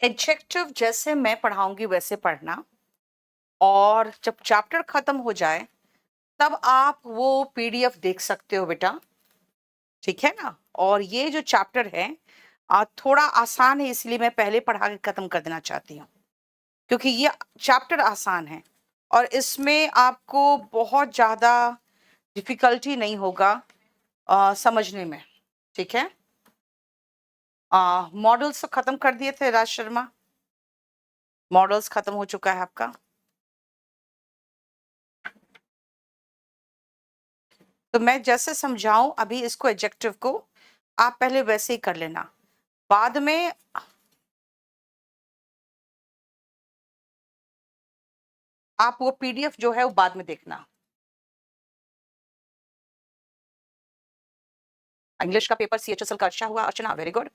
Adjective जैसे मैं पढ़ाऊंगी वैसे पढ़ना, और जब चैप्टर खत्म हो जाए तब आप वो पीडीएफ देख सकते हो बेटा, ठीक है ना। और ये जो चैप्टर है थोड़ा आसान है, इसलिए मैं पहले पढ़ा के खत्म कर देना चाहती हूँ, क्योंकि ये चैप्टर आसान है और इसमें आपको बहुत ज्यादा डिफिकल्टी नहीं होगा समझने में, ठीक है। मॉडल्स तो खत्म कर दिए थे राज शर्मा, मॉडल्स खत्म हो चुका है आपका। तो मैं जैसे समझाऊं अभी इसको, एडजेक्टिव को आप पहले वैसे ही कर लेना, बाद में आप वो पीडीएफ जो है वो बाद में देखना। इंग्लिश का पेपर सीएचएसएल का अच्छा हुआ अर्चना, वेरी गुड।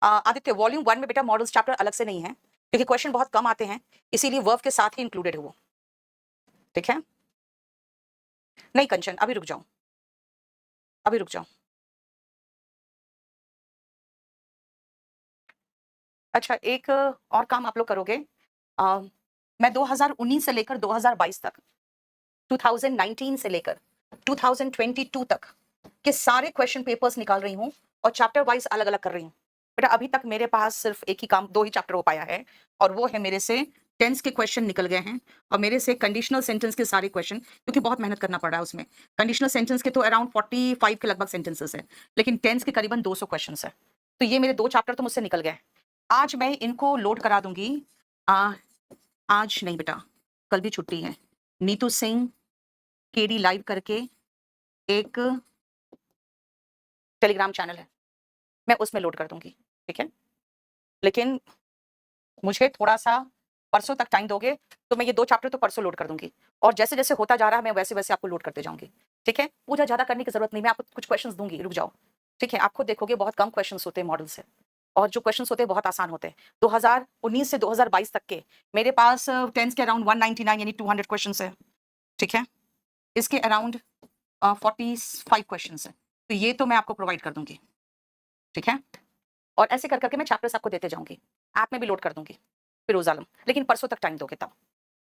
आदित्य वॉल्यूम 1 में बेटा मॉडल्स चैप्टर अलग से नहीं है, क्योंकि क्वेश्चन बहुत कम आते हैं, इसीलिए वर्ब के साथ ही इंक्लूडेड है वो, ठीक है। नहीं कंचन, अभी रुक जाओ, अभी रुक जाओ। अच्छा, एक और काम आप लोग करोगे। मैं 2019 से लेकर 2022 तक, 2019 से लेकर 2022 तक के सारे क्वेश्चन पेपर्स निकाल रही हूँ और चैप्टर वाइज अलग अलग कर रही हूँ बेटा। अभी तक मेरे पास सिर्फ एक ही काम, 2 ही चैप्टर हो पाया है, और वो है मेरे से टेंस के क्वेश्चन निकल गए हैं, और मेरे से कंडीशनल सेंटेंस के सारे क्वेश्चन, क्योंकि बहुत मेहनत करना पड़ रहा है उसमें। कंडीशनल सेंटेंस के तो अराउंड 45 के लगभग सेंटेंसेस है, लेकिन टेंस के करीबन 200 क्वेश्चन है। तो ये मेरे 2 चैप्टर तो मुझसे निकल गए। आज मैं इनको लोड करा दूंगी। आज नहीं बेटा, कल भी छुट्टी है। नीतू सिंह केडी लाइव करके एक टेलीग्राम चैनल है, मैं उसमें लोड कर दूंगी, ठीक है। लेकिन मुझे थोड़ा सा परसों तक टाइम दोगे तो मैं ये 2 चैप्टर तो परसों लोड कर दूंगी, और जैसे जैसे होता जा रहा है मैं वैसे वैसे आपको लोड करते जाऊंगी, ठीक है। पूजा ज्यादा करने की जरूरत नहीं, मैं आपको कुछ क्वेश्चंस दूंगी, रुक जाओ, ठीक है। आप खुद देखोगे बहुत कम क्वेश्चंस होते हैं मॉडल से, और जो क्वेश्चंस होते हैं बहुत आसान होते हैं। 2019 से 2022 तक के मेरे पास टेंस के अराउंड 199 यानी 200 क्वेश्चंस है, ठीक है। इसके अराउंड 45 क्वेश्चंस है, तो ये तो मैं आपको प्रोवाइड कर दूंगी, ठीक है। और ऐसे कर करके मैं चैप्टर्स आपको देते जाऊंगी, ऐप में भी लोड कर दूंगी फिरोज आलम, लेकिन परसों तक टाइम दोगे तब,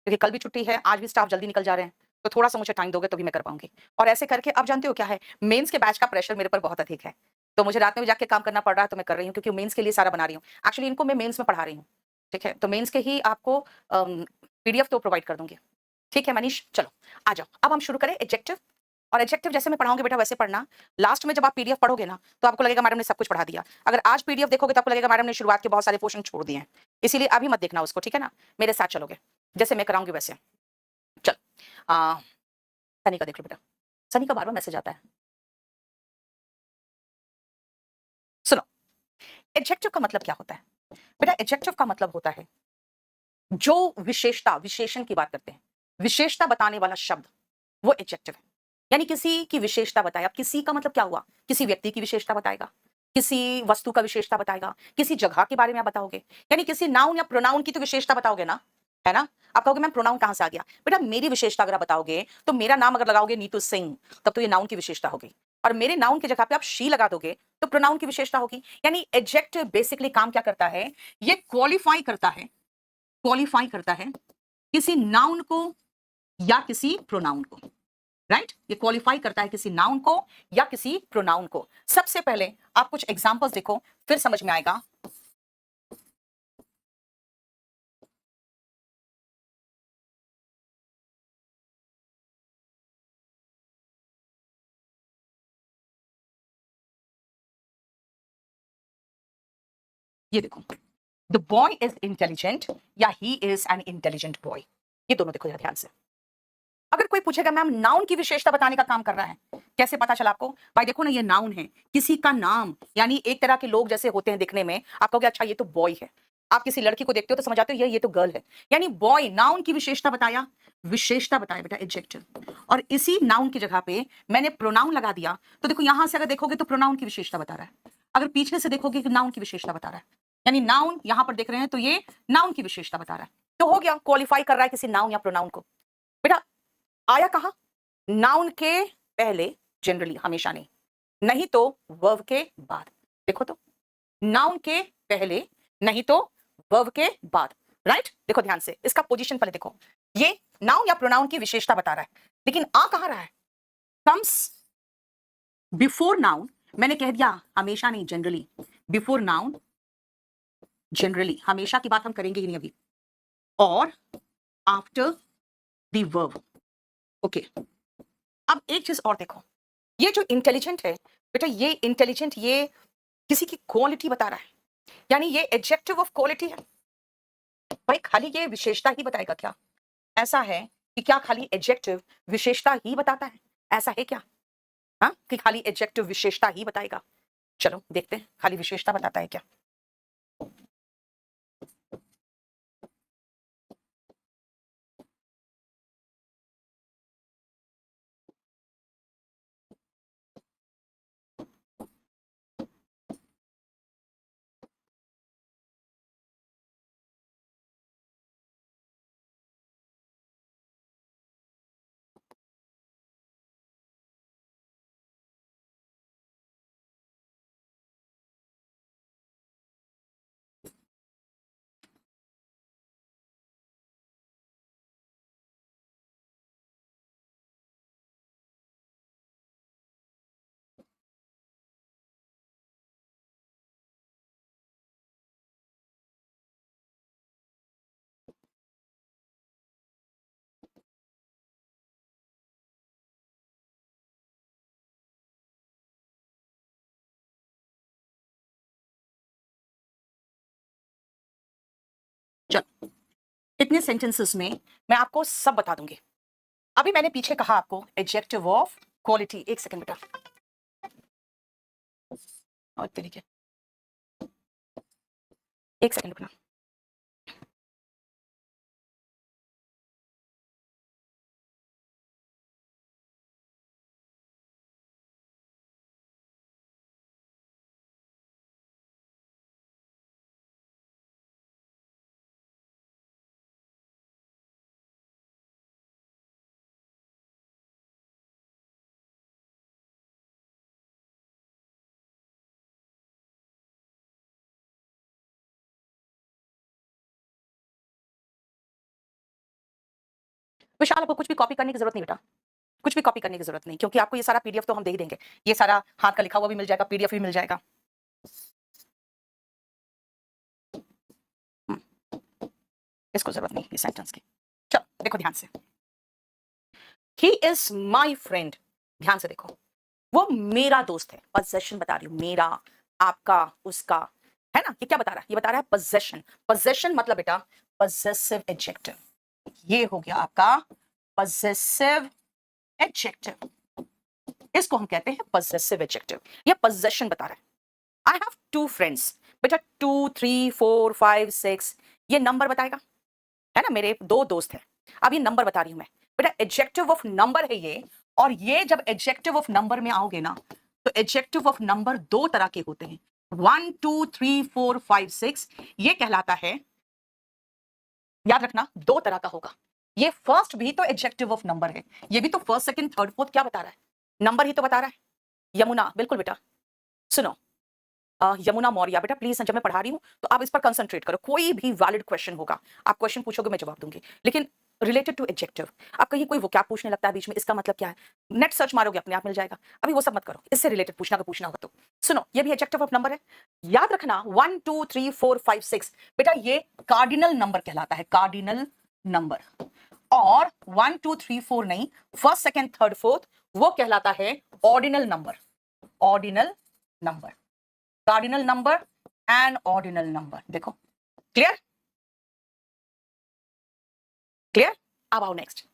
क्योंकि कल भी छुट्टी है, आज भी स्टाफ जल्दी निकल जा रहे हैं, तो थोड़ा सा मुझे टाइम दोगे तभी मैं कर पाऊंगी। और ऐसे करके अब जानते हो क्या है, मेंस के बैच का प्रेशर मेरे पर बहुत अधिक है, तो मुझे रात में भी जाके काम करना पड़ रहा है, तो मैं कर रही हूँ, क्योंकि मेंस के लिए सारा बना रही हूँ। एक्चुअली इनको मैं मेंस में पढ़ा रही हूँ, ठीक है, तो मेंस के ही आपको पीडीएफ तो प्रोवाइड कर दूंगी, ठीक है। मनीष चलो आ जाओ, अब हम शुरू करें एडजेक्टिव। और एडजेक्टिव जैसे मैं पढ़ाऊंगी बेटा वैसे पढ़ना। लास्ट में जब आप पीडीएफ पढ़ोगे ना तो आपको लगेगा मैडम ने सब कुछ पढ़ा दिया, अगर आज पीडीएफ देखोगे तो आपको लगेगा मैडम ने शुरुआत के बहुत सारे पोर्शन छोड़ दिए हैं, इसीलिए अभी मत देखना उसको, ठीक है ना। मेरे साथ चलोगे जैसे मैं कराऊंगी वैसे। चल सनी का देख लो बेटा, सनी का बार बार मैसेज आता है। सुनो, एडजेक्टिव का मतलब क्या होता है बेटा। एडजेक्टिव का मतलब होता है जो विशेषता, विशेषण की बात करते हैं, विशेषता बताने वाला शब्द, वो एडजेक्टिव है। यानी किसी की विशेषता बताए। अब किसी का मतलब क्या हुआ, किसी व्यक्ति की विशेषता बताएगा, किसी वस्तु का विशेषता बताएगा, किसी जगह के बारे में आप बताओगे, यानी किसी नाउन या प्रोनाउन की तो विशेषता बताओगे ना, है ना। आप कहोगे मैम प्रोनाउन कहां से आ गया, बेटा मेरी विशेषता अगर आप बताओगे तो मेरा नाम अगर लगाओगे नीतू सिंह, तब तो ये नाउन की विशेषता होगी, और मेरे नाउन की जगह पे आप शी लगा दोगे तो प्रोनाउन की विशेषता होगी। यानी एडजेक्टिव बेसिकली काम क्या करता है, ये क्वालिफाई करता है, क्वालिफाई करता है किसी नाउन को या किसी प्रोनाउन को, राइट। ये क्वालिफाई करता है किसी नाउन को या किसी प्रोनाउन को। सबसे पहले आप कुछ एग्जांपल्स देखो, फिर समझ में आएगा। ये देखो, द बॉय इज इंटेलिजेंट या he is an intelligent boy, ये दोनों देखो ध्यान से। अगर कोई पूछेगा मैम नाउन की विशेषता बताने का काम कर रहा है, कैसे पता चला आपको, भाई देखो ना ये नाउन है, किसी का नाम, यानी एक तरह के लोग जैसे होते हैं दिखने में, आप कहोगे अच्छा ये तो बॉय है। आप किसी लड़की को देखते हो तो समझ आते हो ये तो गर्ल है, यानी बॉय नाउन की विशेषता बताया, विशेषता बताया बेटा एडजेक्टिव। और इसी नाउन की जगह पे मैंने प्रोनाउन लगा दिया, तो देखो यहां से अगर देखोगे तो प्रोनाउन की विशेषता बता रहा है, अगर पीछे से देखोगे तो नाउन की विशेषता बता रहा है, यानी नाउन यहां पर देख रहे हैं तो ये नाउन की विशेषता बता रहा है, तो हो गया, क्वालिफाई कर रहा है किसी नाउन या प्रोनाउन को। बेटा आया कहां, नाउन के पहले, जनरली हमेशा नहीं, नहीं तो वर्ब के बाद। देखो तो नाउन के पहले, नहीं तो वर्ब के बाद, राइट? देखो ध्यान से, इसका पोजीशन पहले देखो, ये नाउन या प्रोनाउन की विशेषता बता रहा है, लेकिन आ कहां रहा है? कम्स बिफोर नाउन, मैंने कह दिया हमेशा नहीं, जनरली, बिफोर नाउन, जनरली, हमेशा की बात हम करेंगे ही नहीं अभी, और आफ्टर द वर्ब। ओके, अब एक चीज और देखो, ये जो इंटेलिजेंट है बेटा, ये इंटेलिजेंट, ये किसी की क्वालिटी बता रहा है, यानी ये एडजेक्टिव ऑफ क्वालिटी है। भाई खाली ये विशेषता ही बताएगा क्या? ऐसा है कि क्या खाली एडजेक्टिव विशेषता ही बताता है? ऐसा है क्या? हाँ, कि खाली एडजेक्टिव विशेषता ही बताएगा? चलो देखते हैं खाली विशेषता बताता है क्या। चलो इतने सेंटेंसेस में मैं आपको सब बता दूंगी। अभी मैंने पीछे कहा आपको एडजेक्टिव ऑफ क्वालिटी, एक सेकंड बेटा, और तरीके, एक सेकंड रुकना। विशाल, आपको कुछ भी कॉपी करने की जरूरत नहीं बेटा, कुछ भी कॉपी करने की जरूरत नहीं, क्योंकि आपको ये सारा पीडीएफ तो हम दे ही देंगे, ये सारा हाथ का लिखा हुआ भी मिल जाएगा, पीडीएफ भी मिल जाएगा। इसको जरूरत नहीं इस सेंटेंस की। चलो देखो ध्यान से, ही इज माई फ्रेंड, ध्यान से देखो, वो मेरा दोस्त है, पोजेशन बता रही हूँ, मेरा, आपका, उसका, है ना? ये क्या बता रहा है? ये बता रहा है पोजेशन। पोजेशन मतलब बेटा पोजेसिव एडजेक्टिव, ये हो गया आपका पोजेसिव एडजेक्टिव, इसको हम कहते हैं पोजेसिव एडजेक्टिव। ये पोजेशन बता रहा है। आई हैव टू फ्रेंड्स, बेटा 2 3 4 5 6, ये नंबर बताएगा, है ना? मेरे दो दोस्त हैं। अब ये नंबर बता रही हूं मैं, बेटा एडजेक्टिव ऑफ नंबर है ये, और ये जब एडजेक्टिव ऑफ नंबर में आओगे ना, तो एडजेक्टिव ऑफ नंबर दो तरह के होते हैं, 1 2 3 4 5 6, ये कहलाता है, याद रखना दो तरह का होगा। ये फर्स्ट भी तो एडजेक्टिव ऑफ नंबर है, ये भी तो फर्स्ट सेकंड थर्ड फोर्थ क्या बता रहा है? नंबर ही तो बता रहा है। यमुना, बिल्कुल बेटा, सुनो, यमुना मौर्य, बेटा प्लीज जब मैं पढ़ा रही हूँ तो आप इस पर कंसंट्रेट करो, कोई भी वैलिड क्वेश्चन होगा, आप क्वेश्चन पूछोगे मैं जवाब दूंगी, लेकिन रिलेटेड टू एडजेक्टिव। आप कहीं कोई वोकैब पूछने लगता है बीच में, इसका मतलब क्या है, नेट सर्च मारोगे अपने आप मिल जाएगा, अभी वो सब मत करो, इससे रिलेटेड पूछना का पूछना होगा तो सुनो, ये भी एडजेक्टिव ऑफ नंबर है, याद रखना 1 2 3 4 5 6, बेटा ये कार्डिनल नंबर कहलाता है, कार्डिनल नंबर। और 1 2 3 4 नहीं, फर्स्ट सेकंड थर्ड फोर्थ वो कहलाता है ordinal number, ordinal number, cardinal number and ordinal number. देखो क्लियर, क्लियर? अब आओ next,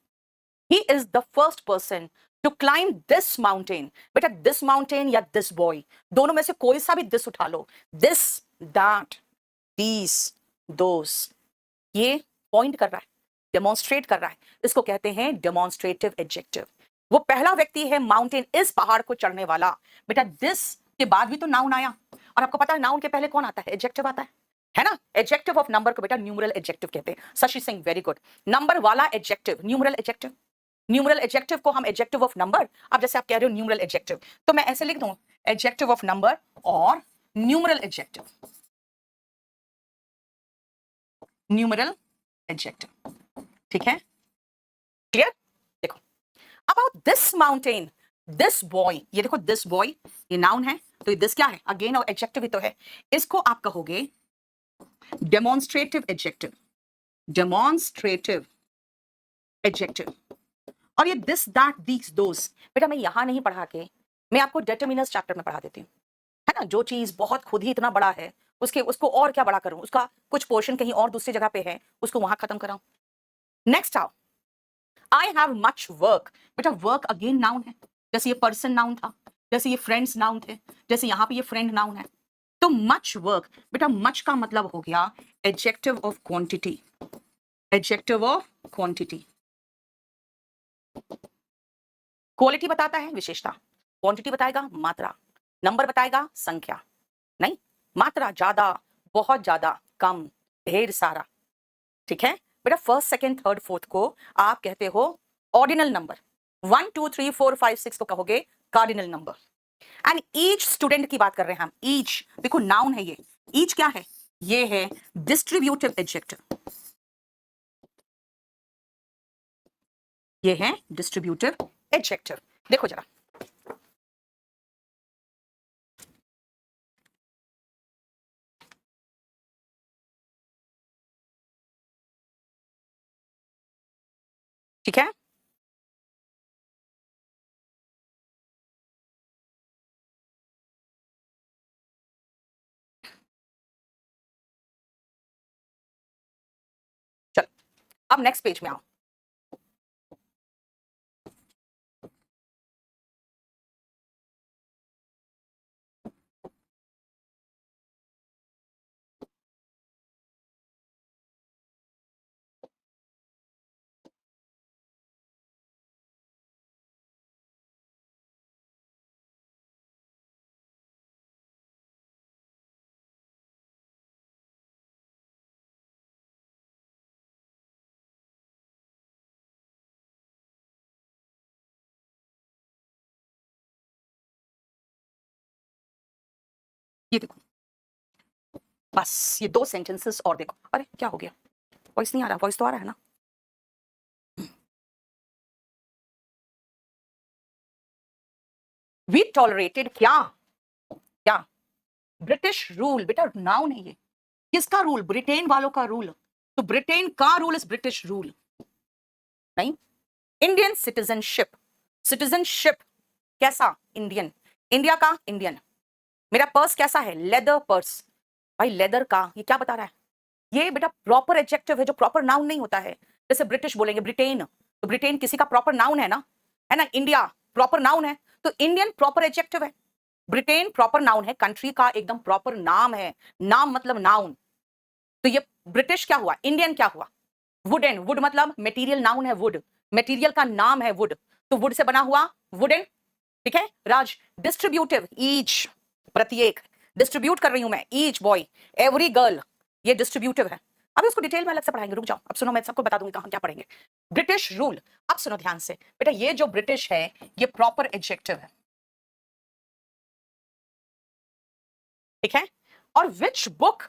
he is the first person to climb this mountain, बेटा दिस माउंटेन या दिस बॉय, दोनों में से कोई सा भी दिस उठा लो, दिस, दैट, दीस, दोस, ये पॉइंट कर रहा है, डेमोन्स्ट्रेट कर रहा है, इसको कहते हैं डेमोन्स्ट्रेटिव एडजेक्टिव। वो पहला व्यक्ति है माउंटेन, इस पहाड़ को चढ़ने वाला, बेटा दिस के बाद भी तो नाउन आया, और आपको पता है नाउन के पहले कौन आता है? एडजेक्टिव आता है ना? एडजेक्टिव ऑफ नंबर को बेटा न्यूमरल एडजेक्टिव कहते हैं। Shashi Singh, very good, number वाला adjective numeral adjective, numeral adjective को हम एडजेक्टिव ऑफ नंबर, अब जैसे आप कह रहे हो न्यूमरल एडजेक्टिव, तो मैं ऐसे लिख दूं एडजेक्टिव ऑफ नंबर और न्यूमरल एडजेक्टिव, न्यूमरल एडजेक्टिव, ठीक है, क्लियर। देखो about this mountain, this boy, ये देखो दिस बॉय, ये नाउन है तो ये दिस क्या है, अगेन और एडजेक्टिव ही तो है, इसको आप कहोगे डेमोन्स्ट्रेटिव एडजेक्टिव, डेमोन्स्ट्रेटिव एडजेक्टिव। और ये दिस दैट दीस दोस, बेटा मैं यहां नहीं पढ़ा के मैं आपको डिटरमिनर्स चैप्टर में पढ़ा देती हूँ, है ना, जो चीज बहुत खुद ही इतना बड़ा है उसको और क्या बड़ा करूं, उसका कुछ पोर्शन कहीं और दूसरी जगह पे है उसको वहां खत्म कराऊं। नेक्स्ट आओ, आई हैव मच वर्क, बेटा वर्क अगेन नाउन है, जैसे ये पर्सन नाउन था, जैसे ये फ्रेंड्स नाउन थे, जैसे यहाँ पे ये फ्रेंड नाउन है, तो मच वर्क, बेटा मच का मतलब हो गया adjective of quantity, adjective of quantity. Quality बताता है विशेषता, क्वांटिटी बताएगा मात्रा, नंबर बताएगा संख्या, नहीं मात्रा ज्यादा, बहुत ज्यादा, कम, ढेर सारा, ठीक है बेटा। फर्स्ट सेकंड थर्ड फोर्थ को आप कहते हो ऑर्डिनल नंबर, 1 2 3 4 5 6 को कहोगे cardinal number. And each student की बात कर रहे हैं हम, ईच देखो नाउन है ये, ईच क्या है, ये है डिस्ट्रीब्यूटिव एडजेक्टिव, ये है डिस्ट्रीब्यूटिव एडजेक्टिव। देखो जरा ठीक है, चल अब नेक्स्ट पेज में आओ। ये देखो बस ये दो सेंटेंसेस और देखो, अरे क्या हो गया, वॉइस नहीं आ रहा, वॉइस तो आ रहा है ना। वी टॉलरेटेड क्या, क्या ब्रिटिश रूल, बेटा नाउन है ये, किसका रूल, ब्रिटेन वालों का रूल, तो ब्रिटेन का रूल इज ब्रिटिश रूल, नहीं। इंडियन सिटीजनशिप, सिटीजनशिप कैसा, इंडियन, इंडिया का इंडियन। मेरा पर्स कैसा है, लेदर पर्स, भाई लेदर का, ये क्या बता रहा है, ये बेटा प्रॉपर एडजेक्टिव है जो प्रॉपर नाउन नहीं होता है। जैसे ब्रिटिश बोलेंगे ब्रिटेन, तो ब्रिटेन किसी का प्रॉपर नाउन है ना, इंडिया प्रॉपर नाउन है, तो इंडियन प्रॉपर एडजेक्टिव है, ब्रिटेन प्रॉपर नाउन है, कंट्री का एकदम प्रॉपर नाम है, नाम मतलब नाउन। तो ये ब्रिटिश क्या हुआ, इंडियन क्या हुआ, वुडन, वुड मतलब मटेरियल नाउन है, वुड मटेरियल का नाम है वुड, तो वुड से बना हुआ वुडन, ठीक है। राज डिस्ट्रीब्यूटिव, ईच प्रत्येक, डिस्ट्रीब्यूट कर रही हूं मैं, ईच बॉय एवरी गर्ल, ये डिस्ट्रीब्यूटिव है। अब इसको डिटेल में अलग से पढ़ाएंगे, रुक जाओ, अब सुनो मैं सबको बता दूंगी कहां क्या पढ़ेंगे। ब्रिटिश रूल, अब सुनो ध्यान से बेटा, ये जो ब्रिटिश है ये प्रॉपर एडजेक्टिव है, ठीक है। और विच बुक,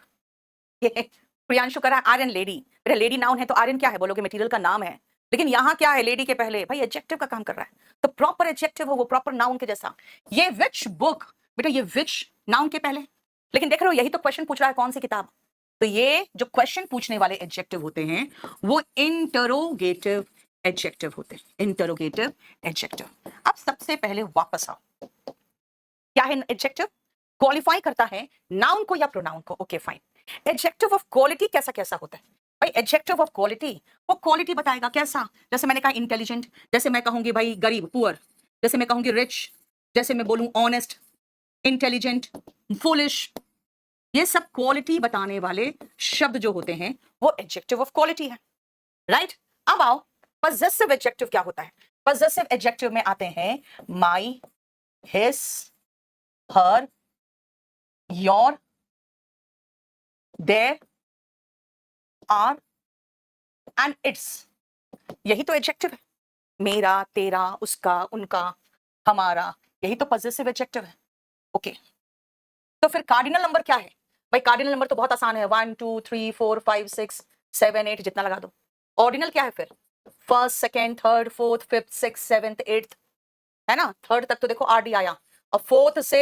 ये प्रियांशु करा आर्यन लेडी, बेटा लेडी नाउन है तो आर्यन क्या है, बोलोगे मटेरियल का नाम है, लेकिन यहां क्या है, लेडी के पहले भाई एडजेक्टिव का काम कर रहा है, तो प्रॉपर एडजेक्टिव हो वो प्रॉपर नाउन के जैसा। ये विच बुक, बेटा ये विच नाउन के पहले, लेकिन देख रहे हो यही तो क्वेश्चन पूछ रहा है कौन सी किताब, तो ये जो क्वेश्चन पूछने वाले एडजेक्टिव होते हैं वो इंटरोगेटिव एडजेक्टिव होते हैं, इंटरोगेटिव एडजेक्टिव। अब सबसे पहले वापस आओ, क्या है एडजेक्टिव, क्वालिफाई करता है नाउन को या प्रोनाउन को, okay fine. Adjective of quality कैसा कैसा होता है भाई, एडजेक्टिव ऑफ क्वालिटी वो क्वालिटी बताएगा कैसा, जैसे मैंने कहा इंटेलिजेंट, जैसे मैं कहूंगी भाई गरीब पुअर, जैसे मैं कहूंगी रिच, जैसे मैं बोलूं ऑनेस्ट, इंटेलिजेंट, फुलिश, ये सब क्वालिटी बताने वाले शब्द जो होते हैं वो एडजेक्टिव ऑफ क्वालिटी है, राइट। अब आओ पजेसिव एडजेक्टिव क्या होता है, पजेसिव एडजेक्टिव में आते हैं my, his, her, your, their, our and its, यही तो एडजेक्टिव है, मेरा, तेरा, उसका, उनका, हमारा, यही तो पजेसिव एडजेक्टिव है, ओके। तो फिर कार्डिनल नंबर क्या है भाई, कार्डिनल नंबर तो बहुत आसान है, 1 2 3 4 5 6, 7 8 जितना लगा दो। ऑर्डिनल क्या है फिर? First, second, third, fourth, fifth, six, seventh, eighth, है ना? थर्ड तक तो देखो आर डी आया, और फोर्थ से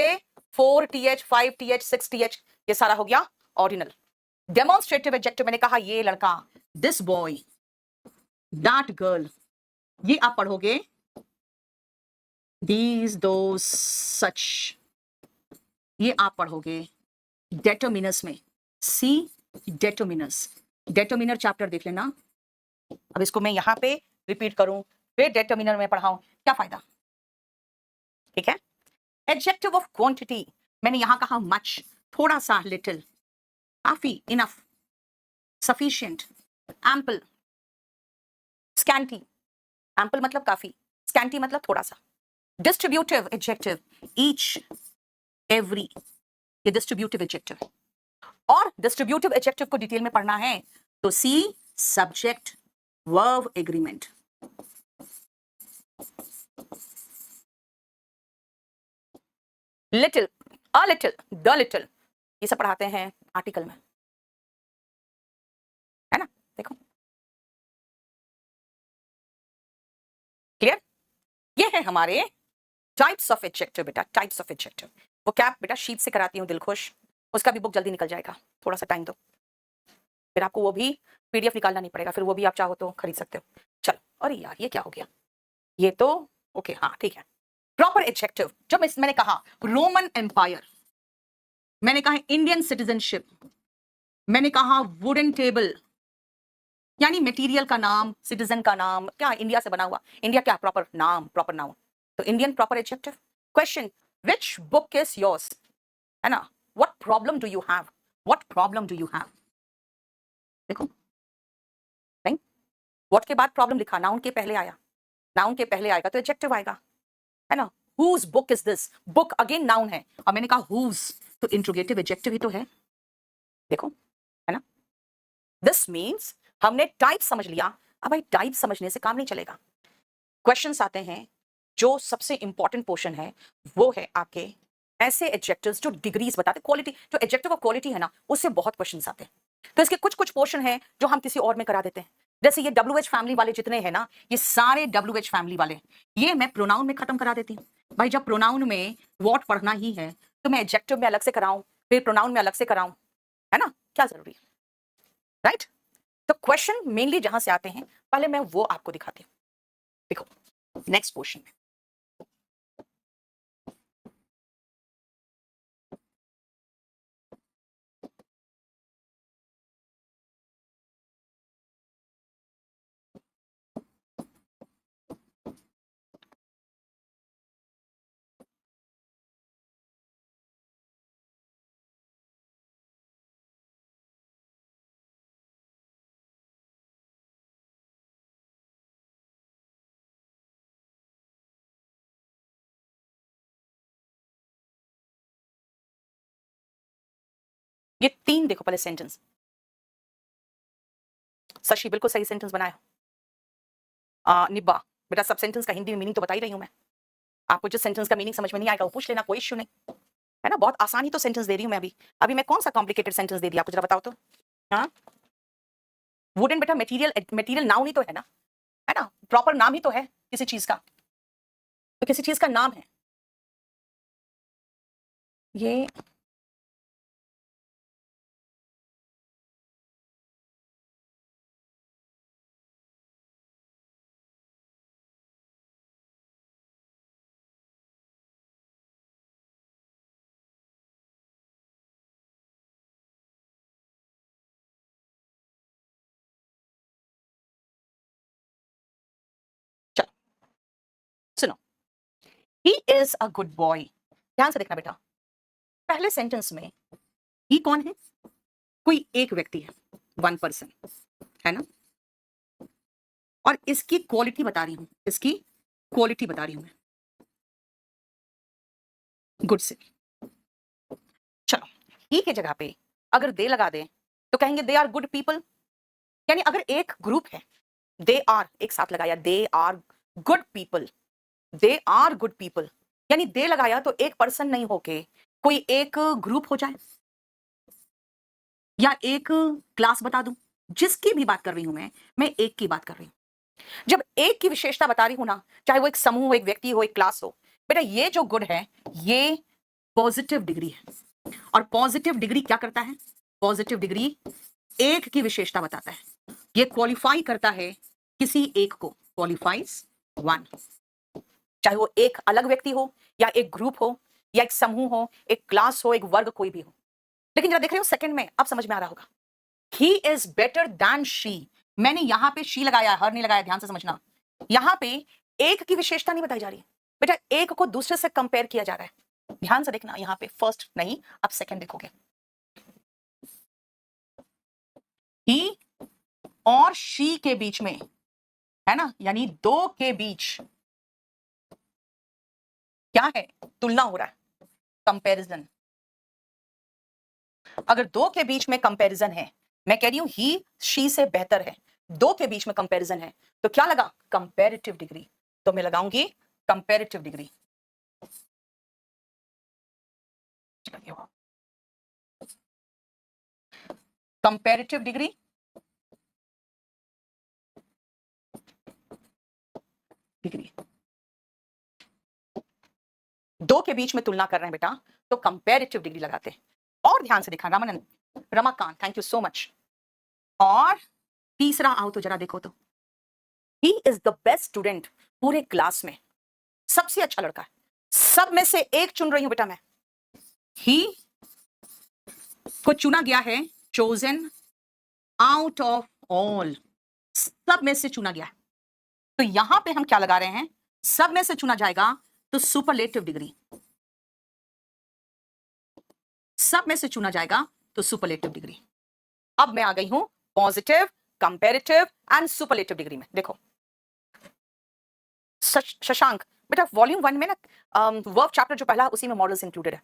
4 th, 5 th, 6 th, ये सारा हो गया ऑर्डिनल। डेमोन्स्ट्रेटिव एडजेक्टिव मैंने कहा ये लड़का, दिस बॉय, दैट गर्ल, ये आप पढ़ोगे these, those, such, ये आप पढ़ोगे डेटर्मिनस में। सी डेटर्मिनस, डेटर्मिनर चैप्टर देख लेना। अब इसको मैं यहां पे रिपीट करूं, फिर डेटर्मिनर में पढ़ाऊं, क्या फायदा? ठीक है। एडजेक्टिव ऑफ क्वांटिटी, मैंने यहां कहा मच, थोड़ा सा, लिटिल, काफी, enough, sufficient, ample, scanty, ample मतलब काफी, स्कैंटी मतलब थोड़ा सा। डिस्ट्रीब्यूटिव एडजेक्टिव, ईच, एवरी, ये डिस्ट्रीब्यूटिव एडजेक्टिव है। और डिस्ट्रीब्यूटिव एडजेक्टिव को डिटेल में पढ़ना है तो see subject verb agreement. Little, a little, the little, ये सब पढ़ाते हैं आर्टिकल में, है ना? देखो क्लियर। ये है हमारे टाइप्स ऑफ एडजेक्टिव बेटा, टाइप्स ऑफ एडजेक्टिव। वो क्या बेटा शीट से कराती हूँ, दिल खुश, उसका भी बुक जल्दी निकल जाएगा, थोड़ा सा टाइम दो, फिर आपको वो भी पीडीएफ निकालना नहीं पड़ेगा, फिर वो भी आप चाहो तो खरीद सकते हो। चलो, अरे यार ये क्या हो गया, ये तो ओके, हाँ ठीक है। प्रॉपर एडजेक्टिव, जब मैंने कहा रोमन एम्पायर, मैंने कहा इंडियन सिटीजनशिप, मैंने कहा वुडन टेबल, यानी मटेरियल का नाम, सिटीजन का नाम, क्या इंडिया से बना हुआ, इंडिया क्या प्रॉपर नाम, प्रॉपर नाउन, तो Indian proper adjective. Question, which book is yours, है ना? What problem do you have, what problem do you have, देखो नहीं, व्हाट के बाद प्रॉब्लम लिखा, नाउन के पहले आया, नाउन के पहले आएगा तो एडजेक्टिव आएगा, है ना? whose book is this, book again noun है, और मैंने कहा whose, तो इंट्रोगेटिव एडजेक्टिव ही तो है, देखो, है ना? दिस मीन्स हमने टाइप समझ लिया। अब भाई टाइप समझने से काम नहीं चलेगा, क्वेश्चंस आते हैं। जो सबसे इंपॉर्टेंट पोर्शन है वो है आपके ऐसे एडजेक्टिव्स जो डिग्रीज बताते, क्वालिटी, जो एडजेक्टिव ऑफ क्वालिटी है ना, उससे बहुत क्वेश्चंस आते हैं। तो इसके कुछ कुछ पोर्शन है जो हम किसी और में करा देते हैं, जैसे ये WH फैमिली वाले जितने हैं ना, ये सारे WH फैमिली वाले, ये मैं प्रोनाउन में खत्म करा देती हूँ। भाई जब प्रोनाउन में व्हाट पढ़ना ही है तो मैं एडजेक्टिव में अलग से कराऊं, फिर प्रोनाउन में अलग से कराऊं, है ना? क्या जरूरी है, राइट? तो क्वेश्चन मेनली जहां से आते हैं, पहले मैं वो आपको दिखाती हूँ। देखो नेक्स्ट पोर्शन में, ये 3 देखो पहले सेंटेंस, शशि बिल्कुल सही सेंटेंस बनाया। निब्बा, बेटा सब सेंटेंस का हिंदी में मीनिंग तो बता ही रही हूं मैं, आपको जिस सेंटेंस का मीनिंग समझ में नहीं आएगा वो पूछ लेना, कोई इश्यू नहीं, है ना? बहुत आसानी तो सेंटेंस दे रही हूं मैं अभी, अभी मैं कौन सा कॉम्प्लिकेटेड सेंटेंस दे दिया आपको, जरा बताओ तो। हाँ, वुडन बेटा मटेरियल, मटेरियल नाउन ही तो है ना, है ना? प्रॉपर नाम ही तो है किसी चीज का, तो किसी चीज का नाम है ये। चलो सुनो, he is a good boy, ध्यान से देखना बेटा, पहले सेंटेंस में ही कौन है, कोई एक व्यक्ति है, वन पर्सन, है ना? और इसकी क्वालिटी बता रही हूं, इसकी क्वालिटी बता रही हूं मैं, गुड से। चलो, ही की जगह पे अगर दे लगा दे तो कहेंगे दे आर गुड पीपल, यानी अगर एक ग्रुप है, दे आर एक साथ लगाया, they are good people, they are good people, यानी दे लगाया तो एक पर्सन नहीं होके कोई एक ग्रुप हो जाए, या एक क्लास बता दूं, जिसकी भी बात कर रही हूं मैं एक की बात कर रही हूं। जब एक की विशेषता बता रही हूं ना, चाहे वो एक समूह हो, एक व्यक्ति हो, एक क्लास हो, बेटा ये जो गुड है ये पॉजिटिव डिग्री है। और पॉजिटिव डिग्री क्या करता है? पॉजिटिव डिग्री एक की विशेषता बताता है। ये क्वालिफाई करता है किसी एक को, क्वालिफाइज वन। चाहे वो एक अलग व्यक्ति हो, या एक ग्रुप हो, या एक समूह हो, एक क्लास हो, एक वर्ग, कोई भी हो। लेकिन जरा देख रहे हो सेकंड में, अब समझ में आ रहा होगा। He is better than she. मैंने यहां पे शी लगाया, हर नहीं लगाया, ध्यान से समझना। यहां पे एक की विशेषता नहीं बताई जा रही, बेटा एक को दूसरे से कंपेयर किया जा रहा है। ध्यान से देखना, यहां पे फर्स्ट नहीं, अब सेकंड देखोगे। ही और शी के बीच में, है ना, यानी दो के बीच क्या है? तुलना हो रहा है, कंपैरिजन। अगर दो के बीच में कंपैरिजन है, मैं कह रही हूं ही शी से बेहतर है, दो के बीच में कंपैरिजन है, तो क्या लगा? Comparative degree. तो मैं लगाऊंगी कंपैरेटिव डिग्री। कंपैरेटिव डिग्री दो के बीच में तुलना कर रहे हैं बेटा, तो कंपैरेटिव डिग्री लगाते हैं। और ध्यान से देखा Ramanand, Ramakant, thank you so much. और तीसरा आओ तो जरा देखो तो, ही इज द बेस्ट स्टूडेंट पूरे क्लास में, सबसे अच्छा लड़का है। सब में से एक चुन रही हूं बेटा मैं। ही को चुना गया है, चोजन आउट ऑफ ऑल, सब में से चुना गया है। तो यहां पे हम क्या लगा रहे हैं? सब में से चुना जाएगा तो सुपरलेटिव डिग्री। सब में से चुना जाएगा तो सुपरलेटिव डिग्री। अब मैं आ गई हूं positive, comparative and superlative degree में। देखो शशांक बेटा, वॉल्यूम 1 में ना वर्ब चैप्टर जो पहला, उसी में मॉडल्स इंक्लूडेड है।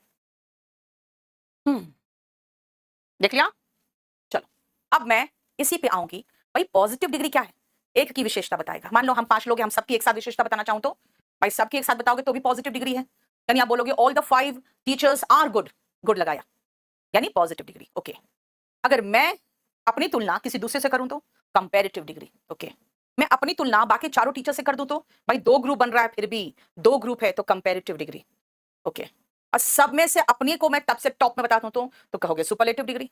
देख लिया? चलो अब मैं इसी पे आऊंगी। भाई पॉजिटिव डिग्री क्या है? एक की विशेषता बताएगा। मान लो हम 5 लोग हैं, हम सबकी एक साथ विशेषता बताना चाहूं तो भाई सबकी एक साथ बताओगे तो भी पॉजिटिव डिग्री है। यानी आप बोलोगे all the 5 teachers are good, good लगाया, यानी पॉजिटिव डिग्री। ओके, अगर मैं अपनी तुलना किसी दूसरे से करूं तो कंपैरेटिव डिग्री। ओके, मैं अपनी तुलना बाकी चारों टीचर से कर दूं तो भाई दो ग्रुप बन रहा है, फिर भी दो ग्रुप है तो कंपैरेटिव डिग्री। ओके, और सब में से अपनी को मैं तब से टॉप में बताता हूं तो कहोगे सुपरलेटिव डिग्री।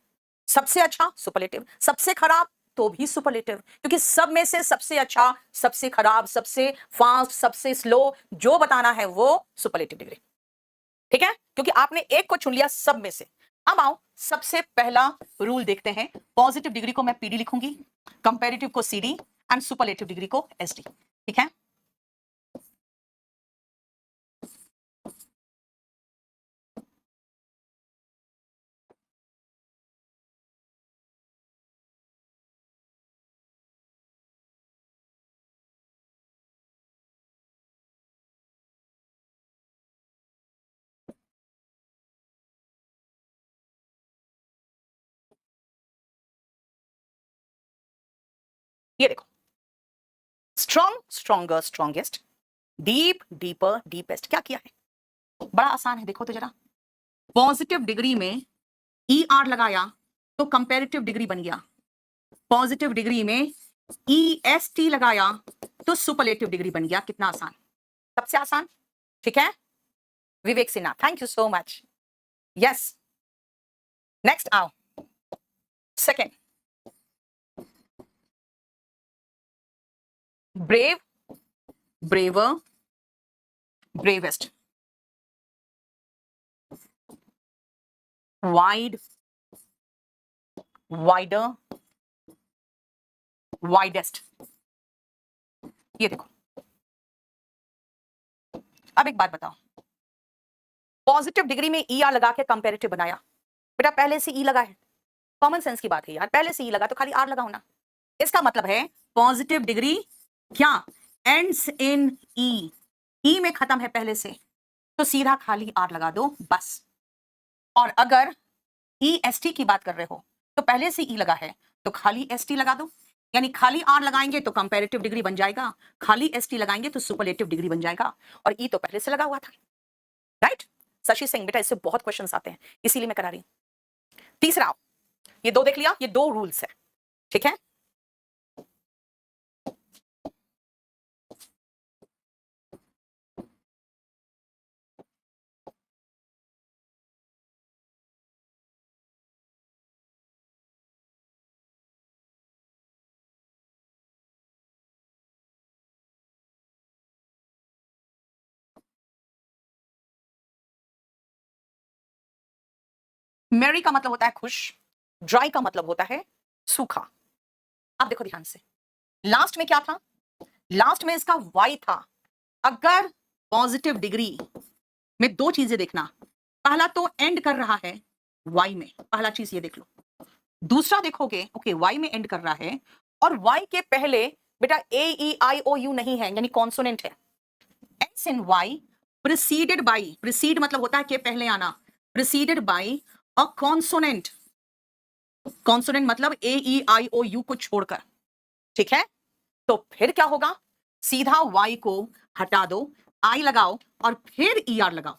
सबसे अच्छा सुपरलेटिव, सबसे खराब तो भी सुपरलेटिव, क्योंकि सब में से सबसे अच्छा, सबसे खराब, सबसे फास्ट, सबसे स्लो जो बताना है वो सुपरलेटिव डिग्री। ठीक है, क्योंकि आपने एक को चुन लिया सब में से। अब आओ सबसे पहला रूल देखते हैं। पॉजिटिव डिग्री को मैं पीडी लिखूंगी, कंपैरेटिव को सीडी एंड सुपरलेटिव डिग्री को एसडी। ठीक है, ये देखो, strong, stronger, strongest, deep, deeper, deepest. क्या किया है? बड़ा आसान है, देखो तो जरा। पॉजिटिव डिग्री में ई आर लगाया तो कंपैरेटिव डिग्री बन गया। पॉजिटिव डिग्री में ई एस टी लगाया तो सुपरलेटिव डिग्री बन गया। कितना आसान, सबसे आसान। ठीक है, Vivek Sinha, thank you so much. Yes, next आओ, second, brave, braver, bravest, wide, wider, widest. ये देखो, अब एक बात बताओ, पॉजिटिव डिग्री में ई आर लगा के कंपैरेटिव बनाया, बेटा पहले से ई लगा है, कॉमन सेंस की बात है यार, पहले से ई लगा तो खाली आर लगाओ ना। इसका मतलब है पॉजिटिव डिग्री क्या एंड्स इन ई, ई में खत्म है पहले से, तो सीधा खाली आर लगा दो बस। और अगर ई एस टी की बात कर रहे हो तो पहले से ई लगा है तो खाली एस टी लगा दो, यानी खाली आर लगाएंगे तो कंपैरेटिव डिग्री बन जाएगा, खाली एस टी लगाएंगे तो सुपरलेटिव डिग्री बन जाएगा, और ई तो पहले से लगा हुआ था। राइट शशि सिंह, बेटा इससे बहुत क्वेश्चंस आते हैं, इसीलिए मैं करा रही हूं। तीसरा, ये दो देख लिया, ये दो रूल्स है। ठीक है। मेरी का मतलब होता है खुश, ड्राई का मतलब होता है सूखा। अब देखो ध्यान से, लास्ट में क्या था? लास्ट में इसका y था। अगर पॉजिटिव डिग्री में दो चीजें देखना, पहला तो एंड कर रहा है y में, पहला चीज ये देख लो। दूसरा देखोगे ओके y में एंड कर रहा है और y के पहले बेटा a e i o u नहीं है, यानी कॉन्सोनेंट है। s in y preceded by, precede मतलब होता है के पहले आना, preceded by a consonant, consonant मतलब ए ई आई ओ यू को छोड़कर, ठीक है। तो फिर क्या होगा? सीधा y को हटा दो, i लगाओ और फिर er लगाओ।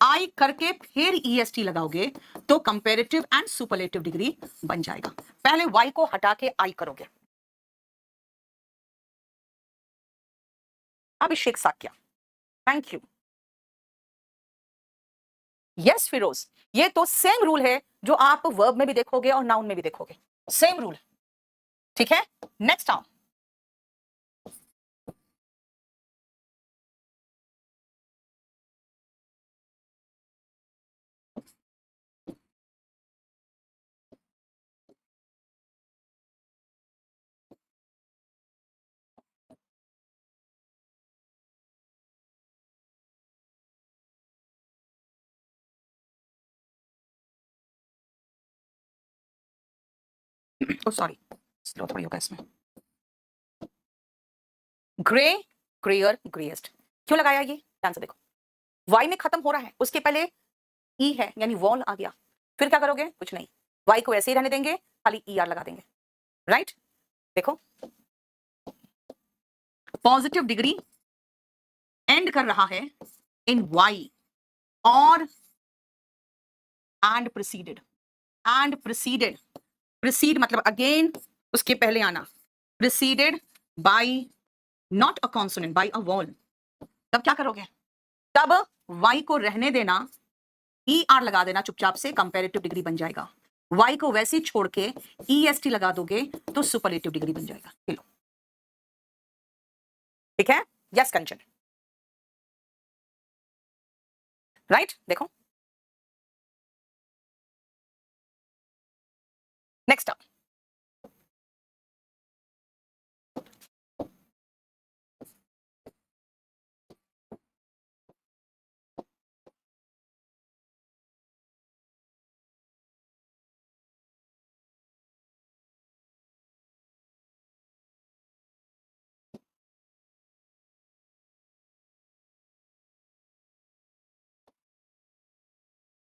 I करके फिर est लगाओगे तो कंपैरेटिव एंड सुपरलेटिव डिग्री बन जाएगा। पहले y को हटा के I करोगे। अभिषेक Sakya, thank you. Yes Firoz, ये तो सेम रूल है जो आप वर्ब में भी देखोगे और नाउन में भी देखोगे, सेम रूल, ठीक है। नेक्स्ट आओ। ओ सॉरी, स्लो थोड़ी होगा इसमें। ग्रे, ग्रेयर, ग्रेएस्ट, क्यों लगाया ये? ध्यान से देखो, y में खत्म हो रहा है, उसके पहले ई है यानी वॉल आ गया। फिर क्या करोगे? कुछ नहीं, y को ऐसे ही रहने देंगे, खाली er लगा देंगे, राइट। देखो पॉजिटिव डिग्री एंड कर रहा है इन y और and preceded, and preceded, precede मतलब अगेन उसके पहले आना, preceded by not a consonant, by a vowel. तब क्या करोगे? तब y को रहने देना, er लगा देना चुपचाप से, कंपैरेटिव डिग्री बन जाएगा। y को वैसे ही छोड़ के est लगा दोगे तो सुपरलेटिव डिग्री बन जाएगा। चलो ठीक है। यस कंचन, राइट। देखो नेक्स्ट अप,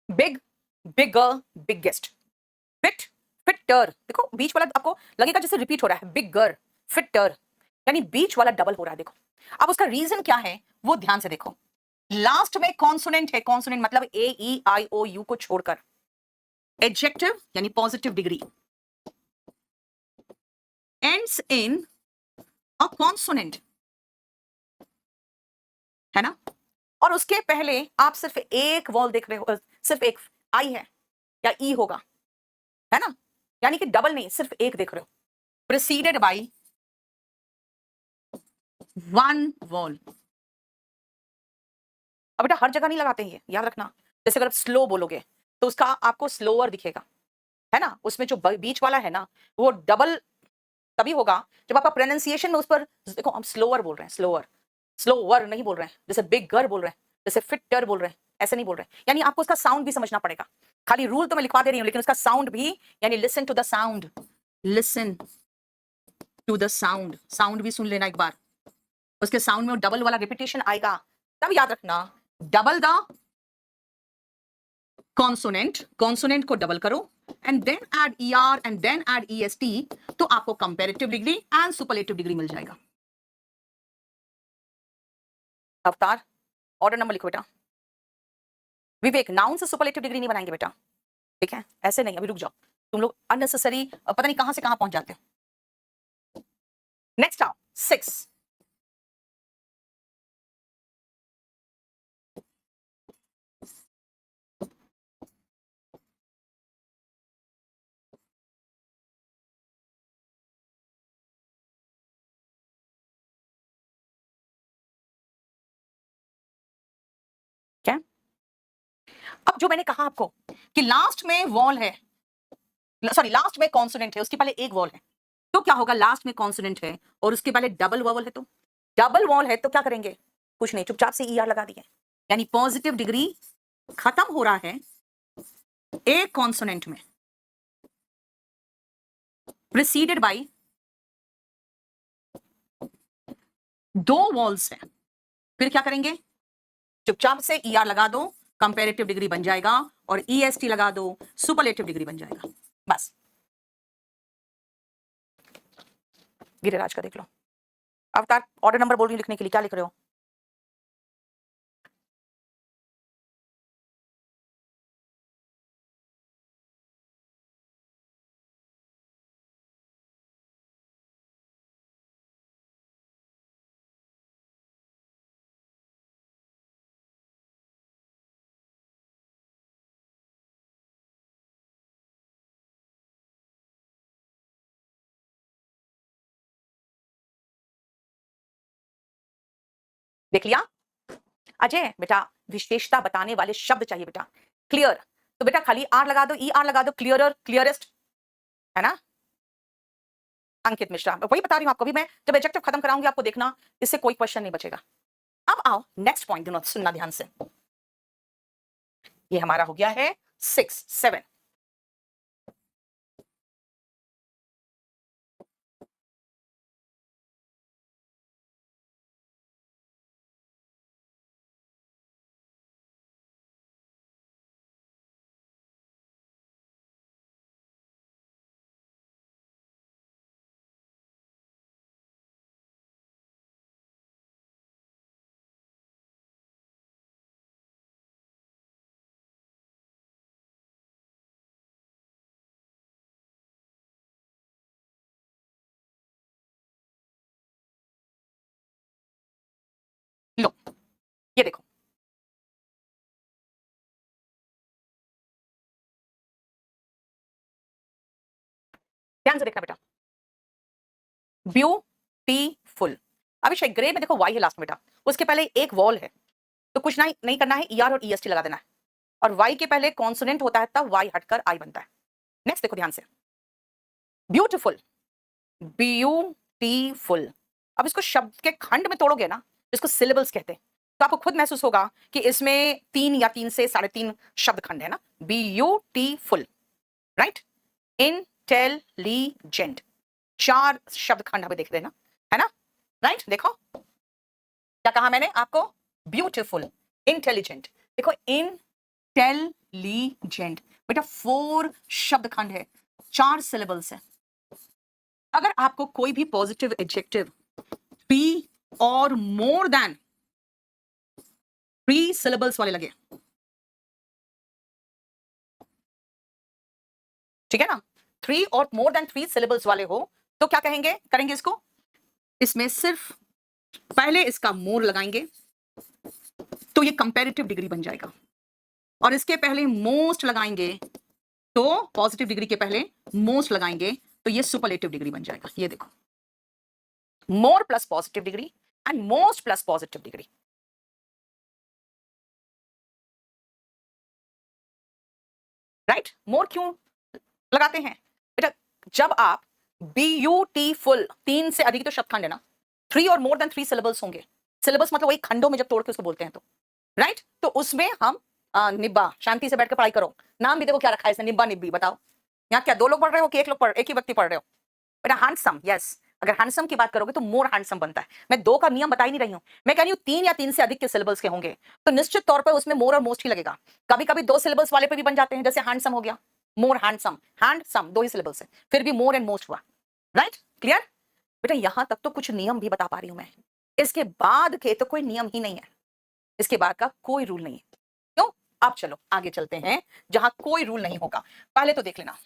बिग, बिगर, बिगेस्ट, फिट, फिटर। देखो बीच वाला आपको लगेगा जैसे रिपीट हो रहा है, बिगर, फिटर, यानी बीच वाला डबल हो रहा है। देखो अब उसका रीजन क्या है वो ध्यान से देखो। लास्ट में कॉन्सोनेंट है, कॉन्सोनेंट मतलब ए ई आई ओ यू को छोड़कर। एडजेक्टिव यानी positive degree ends in a consonant, है ना। और उसके पहले आप सिर्फ एक वॉल देख रहे हो, सिर्फ एक आई है या ई होगा, है ना, यानी कि डबल नहीं, सिर्फ एक देख रहे हो, प्रीसीडेड बाय वन वॉल। अब बेटा हर जगह नहीं लगाते हैं ये, याद रखना। जैसे अगर आप स्लो बोलोगे तो उसका आपको स्लोअर दिखेगा, है ना, उसमें जो बीच वाला है ना वो डबल तभी होगा जब आपका प्रोनाउंसिएशन में उस पर देखो, हम स्लोअर बोल रहे हैं, स्लोअर, स्लोअर नहीं बोल रहे हैं, जैसे बिगर बोल रहे हैं, जैसे फिटर बोल रहे हैं, ऐसे नहीं बोल रहे हैं। यानी आपको उसका साउंड भी समझना पड़ेगा। खाली रूल तो मैं लिखवा दे रही हूँ लेकिन उसका साउंड भी, यानी listen to the sound, listen to the sound, sound भी सुन लेना एक बार। उसके साउंड में डबल वाला रिपीटेशन आएगा, तब याद रखना डबल द कॉन्सोनेंट, कॉन्सोनेंट को डबल करो and then add er and then add est, तो आपको comparative degree and superlative degree मिल जाएगा। अवतार ऑर्डर नंबर लिखो बेटा। विवेक नाउन से सुपरलेटिव डिग्री नहीं बनाएंगे बेटा, ठीक है, ऐसे नहीं, अभी रुक जाओ, तुम लोग अननेसेसरी पता नहीं कहां से कहां पहुंच जाते हो। नेक्स्ट आओ 6। क्या? अब जो मैंने कहा आपको कि लास्ट में वॉल है, सॉरी लास्ट में कॉन्सोनेंट है, उसके पहले एक वॉल है, तो क्या होगा, लास्ट में कॉन्सोनेंट है और उसके पहले डबल वॉवल है, तो डबल वॉल है तो क्या करेंगे, कुछ नहीं, चुपचाप से ER लगा दिए, यानी पॉजिटिव डिग्री खत्म हो रहा है एक कॉन्सोनेंट में प्रिसीडेड बाय दो वॉल्स है, फिर क्या करेंगे, चुपचाप से ER लगा दो, कंपैरेटिव डिग्री बन जाएगा, और EST लगा दो, सुपरलेटिव डिग्री बन जाएगा। बस गिरिराज का देख लो, अवतार ऑर्डर नंबर बोल रही हूं लिखने के लिए, क्या लिख रहे हो? देख लिया अजय? बेटा विशेषता बताने वाले शब्द चाहिए बेटा, क्लियर, तो बेटा खाली R लगा दो, ER लगा दो, क्लियरर, क्लियरेस्ट, है ना? अंकित मिश्रा, वही बता रही हूं आपको, भी मैं जब एडजेक्टिव खत्म कराऊंगी आपको देखना, इससे कोई क्वेश्चन नहीं बचेगा। अब आओ नेक्स्ट पॉइंट, दोनों सुनना ध्यान से, ये हमारा हो गया है 6 7। लो ये देखो, ध्यान से देखना बेटा, ब्यूटीफुल, अभिषेक ग्रे में देखो वाई है लास्ट में बेटा, उसके पहले एक वॉल है, तो कुछ नहीं करना है, ER और EST लगा देना है, और वाई के पहले कॉन्सोनेंट होता है तब वाई हटकर आई बनता है। नेक्स्ट देखो ध्यान से, ब्यूटीफुल, ब्यूटीफुल, अब इसको शब्द के खंड में तोड़ोगे ना, इसको सिलेबल्स कहते हैं, तो आपको खुद महसूस होगा कि इसमें 3 या 3 से 3.5 शब्द खंड है ना, ब्यूटीफुल, राइट, इंटेलिजेंट, 4 शब्द खंड हमें देख रहे हैं ना, है ना, राइट, देखो क्या कहा मैंने आपको, ब्यूटीफुल, इंटेलिजेंट, देखो इंटेलिजेंट, बेटा 4 शब्द खंड है, 4 सिलेबल्स है। अगर आपको कोई भी पॉजिटिव एडजेक्टिव 3 और मोर देन 3 सिलेबल्स वाले लगे, ठीक है ना, 3 और मोर देन 3 सिलेबल्स वाले हो, तो क्या करेंगे इसको, इसमें सिर्फ पहले इसका मोर लगाएंगे, तो ये कंपैरेटिव डिग्री बन जाएगा, और इसके पहले मोस्ट लगाएंगे, तो पॉजिटिव डिग्री के पहले मोस्ट लगाएंगे, तो ये सुपरलेटिव डिग्री बन जाएगा। ये देखो, more plus positive degree and most plus positive degree, right, more क्यों लगाते हैं बेटा, जब आप ब्यूटीफुल, 3 से अधिक तो शब्द खंड है ना, 3 और मोर देन 3 सिलेबल्स होंगे, सिलेबस मतलब वही खंडों में जब तोड़ के उसको बोलते हैं, तो राइट, तो उसमें हम निब्बा, शांति से बैठकर पढ़ाई करो, नाम भी देखो क्या रखा है इसने, निब्बा निब्बी, बताओ यहाँ क्या 2 लोग पढ़ रहे हो कि एक ही व्यक्ति पढ़ रहे हो बेटा, हैंडसम, यस, अगर हैंडसम की बात करोगे तो मोर हैंडसम बनता है, मैं 2 का नियम बता ही नहीं रही हूं, मैं कह रही हूं 3 या 3 से अधिक के सिलेबल्स के होंगे, तो निश्चित तौर पर उसमें मोर और मोस्ट ही लगेगा, कभी कभी 2 सिलेबल्स वाले पे भी बन जाते हैं, जैसे हैंडसम हो गया, मोर हैंडसम, हैंडसम 2 ही सिलेबल्स है, फिर भी मोर एंड मोस्ट हुआ, राइट, क्लियर बेटा, यहां तक तो कुछ नियम भी बता पा रही हूं मैं, इसके बाद के तो कोई नियम ही नहीं है, इसके बाद का कोई रूल नहीं है, क्यों, अब चलो आगे चलते हैं जहां कोई रूल नहीं होगा, पहले तो देख लेना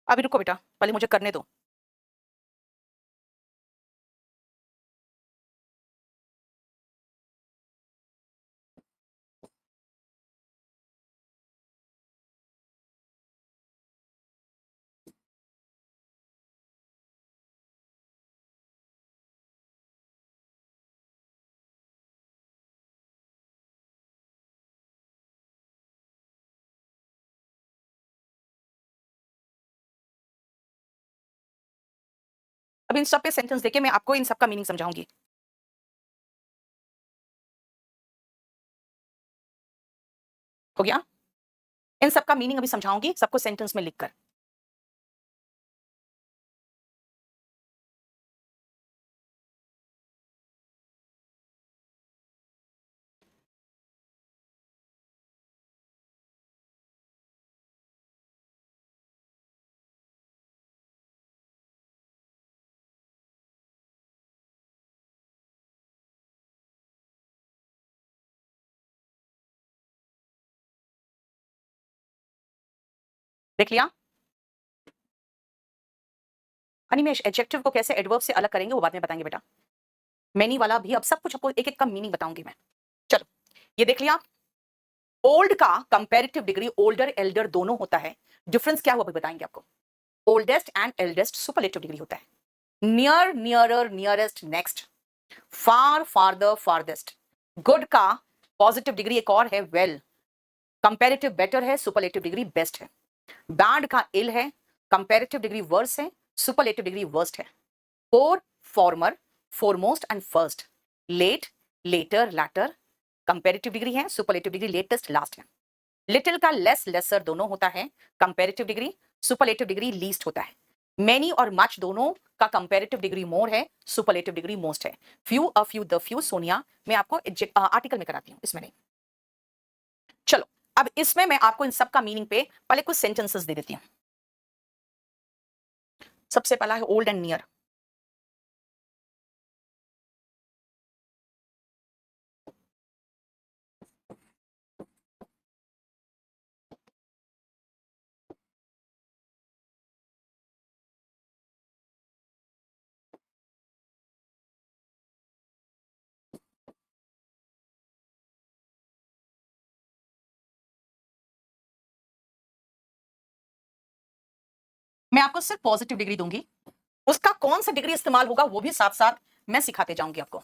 अभी रुको बेटा, पहले मुझे करने दो। अब इन सब पे सेंटेंस देके मैं आपको इन सब का मीनिंग समझाऊंगी। हो गया? इन सब का मीनिंग अभी समझाऊंगी, सबको सेंटेंस में लिखकर। देख लिया? अनिमेश, एडजेक्टिव को कैसे एडवर्ब से अलग करेंगे वो बाद में बताएंगे बेटा। मैनी वाला भी अब सब कुछ आपको एक एक का मीनिंग बताऊंगी मैं। चलो, ये देख लिया। ओल्ड का कंपैरेटिव डिग्री ओल्डर एल्डर दोनों होता है। डिफरेंस क्या हुआ अभी बताएंगे आपको। Oldest and eldest superlative degree होता है। Near, nearer, nearest, next. Far, farther, farthest. Good का पॉजिटिव डिग्री एक और है, वेल। कंपैरेटिव बेटर है, सुपरलेटिव डिग्री बेस्ट है। बैड का इल है, कंपैरेटिव डिग्री वर्स है, सुपरलेटिव डिग्री वर्स्ट है। Fore, former, foremost and first. Late, later, latter. Comparative degree है, सुपरलेटिव डिग्री लेटेस्ट, लास्ट है। लिटिल का लेस, लेसर दोनों होता है। Comparative degree, superlative degree least होता है। मेनी और मच दोनों का कंपैरेटिव डिग्री मोर है, सुपरलेटिव डिग्री मोस्ट है। Few, a few, the few, Sonia, मैं आपको आर्टिकल में कराती हूं, इसमें नहीं। चलो, अब इसमें मैं आपको इन सब का मीनिंग पे पहले कुछ सेंटेंसेस दे देती हूं। सबसे पहला है ओल्ड एंड नियर। मैं आपको सिर्फ पॉजिटिव डिग्री दूंगी, उसका कौन सा डिग्री इस्तेमाल होगा वो भी साथ साथ मैं सिखाते जाऊंगी आपको।